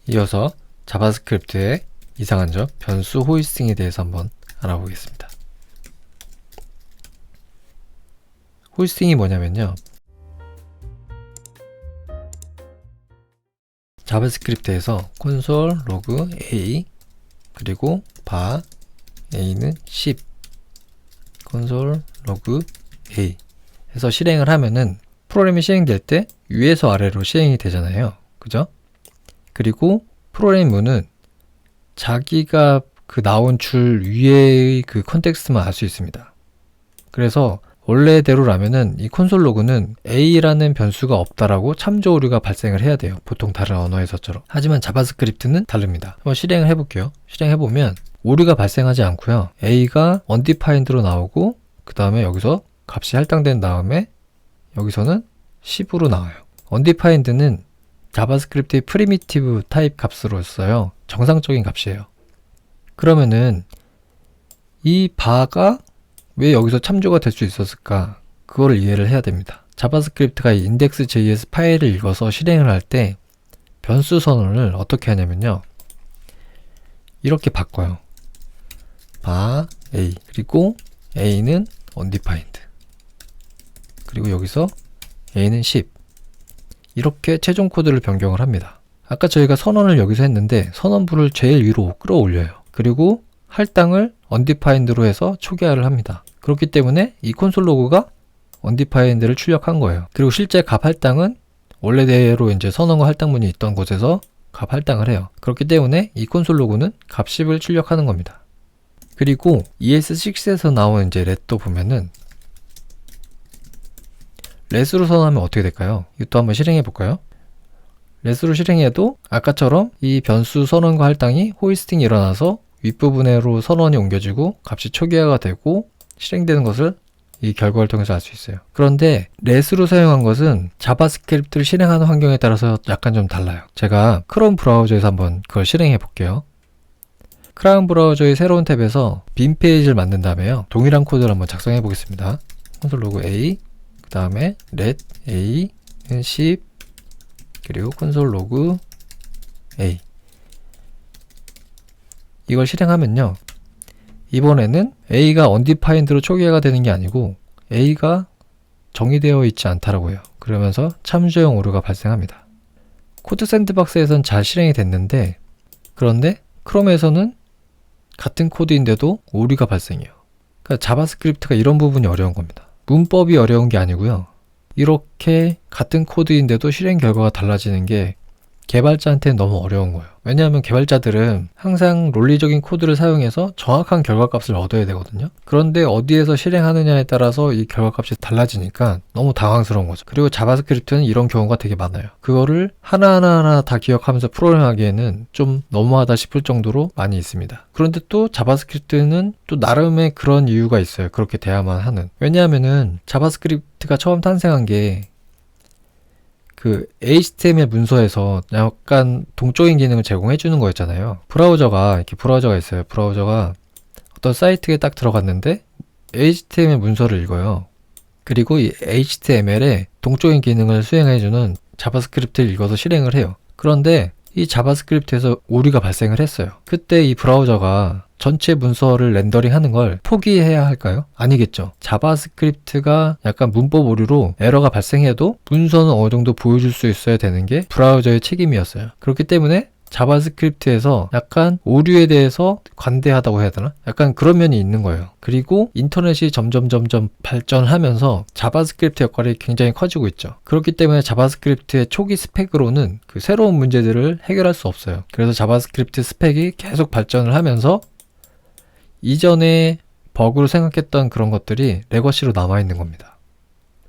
이어서 자바스크립트의 이상한 점, 변수 호이스팅에 대해서 한번 알아보겠습니다. 호이스팅이 뭐냐면요, 자바스크립트에서 콘솔 로그 A 그리고 바 A는 10 콘솔 로그 A 해서 실행을 하면은 프로그램이 실행될 때 위에서 아래로 실행이 되잖아요. 그죠? 그리고 프로그램 문은 자기가 그 나온 줄 위의 그 컨텍스트만 알 수 있습니다. 그래서 원래대로라면은 이 콘솔 로그는 A라는 변수가 없다라고 참조 오류가 발생을 해야 돼요. 보통 다른 언어에서처럼. 하지만 자바스크립트는 다릅니다. 한번 실행을 해볼게요. 실행해보면 오류가 발생하지 않고요. A가 undefined로 나오고 그 다음에 여기서 값이 할당된 다음에 여기서는 10으로 나와요. undefined는 자바스크립트의 프리미티브 타입 값으로 써요. 정상적인 값이에요. 그러면은 이 바가 왜 여기서 참조가 될 수 있었을까? 그거를 이해를 해야 됩니다. 자바스크립트가 이 index.js 파일을 읽어서 실행을 할 때 변수 선언을 어떻게 하냐면요, 이렇게 바꿔요. 바 A 그리고 A는 undefined 그리고 여기서 A는 10 이렇게 최종 코드를 변경을 합니다. 아까 저희가 선언을 여기서 했는데 선언부를 제일 위로 끌어올려요. 그리고 할당을 undefined로 해서 초기화를 합니다. 그렇기 때문에 이 콘솔 로그가 undefined를 출력한 거예요. 그리고 실제 값 할당은 원래대로 이제 선언과 할당문이 있던 곳에서 값 할당을 해요. 그렇기 때문에 이 콘솔 로그는 값 10을 출력하는 겁니다. 그리고 ES6에서 나온 이제 let도 보면은 let으로 선언하면 어떻게 될까요? 이것도 한번 실행해 볼까요? let으로 실행해도 아까처럼 이 변수 선언과 할당이 호이스팅이 일어나서 윗부분으로 선언이 옮겨지고 값이 초기화가 되고 실행되는 것을 이 결과를 통해서 알 수 있어요. 그런데 let으로 사용한 것은 자바스크립트를 실행하는 환경에 따라서 약간 좀 달라요. 제가 크롬 브라우저에서 한번 그걸 실행해 볼게요. 크롬 브라우저의 새로운 탭에서 빈 페이지를 만든 다음에요, 동일한 코드를 한번 작성해 보겠습니다. 콘솔 로그 A 그 다음에 let A는 10 그리고 콘솔 로그 A 이걸 실행하면요, 이번에는 A가 undefined로 초기화가 되는 게 아니고 A가 정의되어 있지 않다라고 해요. 그러면서 참조형 오류가 발생합니다. 코드 샌드박스에서는 잘 실행이 됐는데, 그런데 크롬에서는 같은 코드인데도 오류가 발생해요. 그러니까 자바스크립트가 이런 부분이 어려운 겁니다. 문법이 어려운 게 아니고요, 이렇게 같은 코드인데도 실행 결과가 달라지는 게 개발자한테는 너무 어려운 거예요. 왜냐하면 개발자들은 항상 논리적인 코드를 사용해서 정확한 결과값을 얻어야 되거든요. 그런데 어디에서 실행하느냐에 따라서 이 결과값이 달라지니까 너무 당황스러운 거죠. 그리고 자바스크립트는 이런 경우가 되게 많아요. 그거를 하나하나 다 기억하면서 프로그램하기에는 좀 너무하다 싶을 정도로 많이 있습니다. 그런데 또 자바스크립트는 또 나름의 그런 이유가 있어요. 그렇게 돼야만 하는. 왜냐하면은 자바스크립트가 처음 탄생한 게 그 HTML 문서에서 약간 동적인 기능을 제공해 주는 거였잖아요. 브라우저가 있어요. 브라우저가 어떤 사이트에 딱 들어갔는데 HTML 문서를 읽어요. 그리고 이 HTML에 동적인 기능을 수행해 주는 자바스크립트를 읽어서 실행을 해요. 그런데 이 자바스크립트에서 오류가 발생을 했어요. 그때 이 브라우저가 전체 문서를 렌더링 하는 걸 포기해야 할까요? 아니겠죠. 자바스크립트가 약간 문법 오류로 에러가 발생해도 문서는 어느 정도 보여줄 수 있어야 되는 게 브라우저의 책임이었어요. 그렇기 때문에 자바스크립트에서 약간 오류에 대해서 관대하다고 해야 되나? 약간 그런 면이 있는 거예요. 그리고 인터넷이 점점 발전하면서 자바스크립트 역할이 굉장히 커지고 있죠. 그렇기 때문에 자바스크립트의 초기 스펙으로는 그 새로운 문제들을 해결할 수 없어요. 그래서 자바스크립트 스펙이 계속 발전을 하면서 이전에 버그로 생각했던 그런 것들이 레거시로 남아있는 겁니다.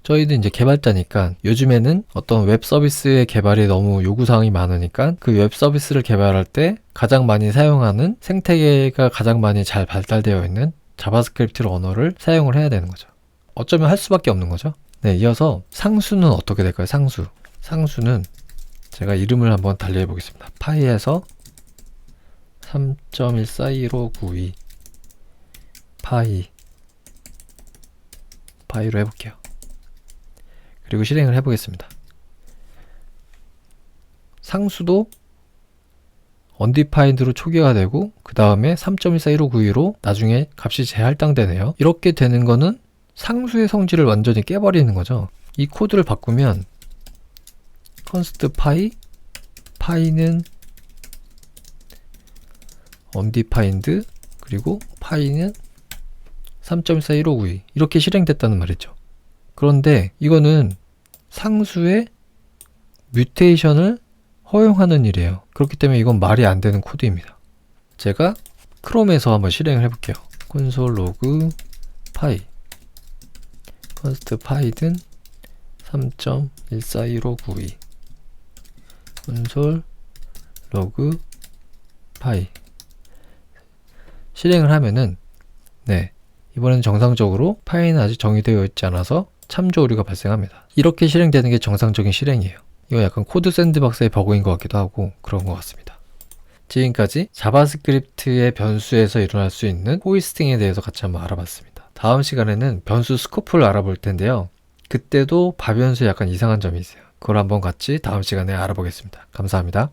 저희도 이제 개발자니까 요즘에는 어떤 웹 서비스의 개발이 너무 요구사항이 많으니까 그 웹 서비스를 개발할 때 가장 많이 사용하는 생태계가 가장 많이 잘 발달되어 있는 자바스크립트 언어를 사용을 해야 되는 거죠. 어쩌면 할 수밖에 없는 거죠. 네, 이어서 상수는 어떻게 될까요? 상수는 제가 이름을 한번 달리해 보겠습니다. 파이에서 3.141592 파이로 해볼게요. 그리고 실행을 해보겠습니다. 상수도 undefined로 초기화가 되고 그 다음에 3.141592로 나중에 값이 재할당되네요. 이렇게 되는 거는 상수의 성질을 완전히 깨버리는 거죠. 이 코드를 바꾸면 const 파이는 undefined 그리고 파이는 3.141592 이렇게 실행됐다는 말이죠. 그런데 이거는 상수의 뮤테이션을 허용하는 일이에요. 그렇기 때문에 이건 말이 안 되는 코드입니다. 제가 크롬에서 한번 실행을 해볼게요. 콘솔 로그 파이 const 파이든 3.141592 콘솔 로그 파이 실행을 하면은 네, 이번엔 정상적으로 파이는 아직 정의되어 있지 않아서 참조 오류가 발생합니다. 이렇게 실행되는 게 정상적인 실행이에요. 이거 약간 코드 샌드박스의 버그인 것 같기도 하고 그런 것 같습니다. 지금까지 자바스크립트의 변수에서 일어날 수 있는 호이스팅에 대해서 같이 한번 알아봤습니다. 다음 시간에는 변수 스코프를 알아볼 텐데요. 그때도 바변수에 약간 이상한 점이 있어요. 그걸 한번 같이 다음 시간에 알아보겠습니다. 감사합니다.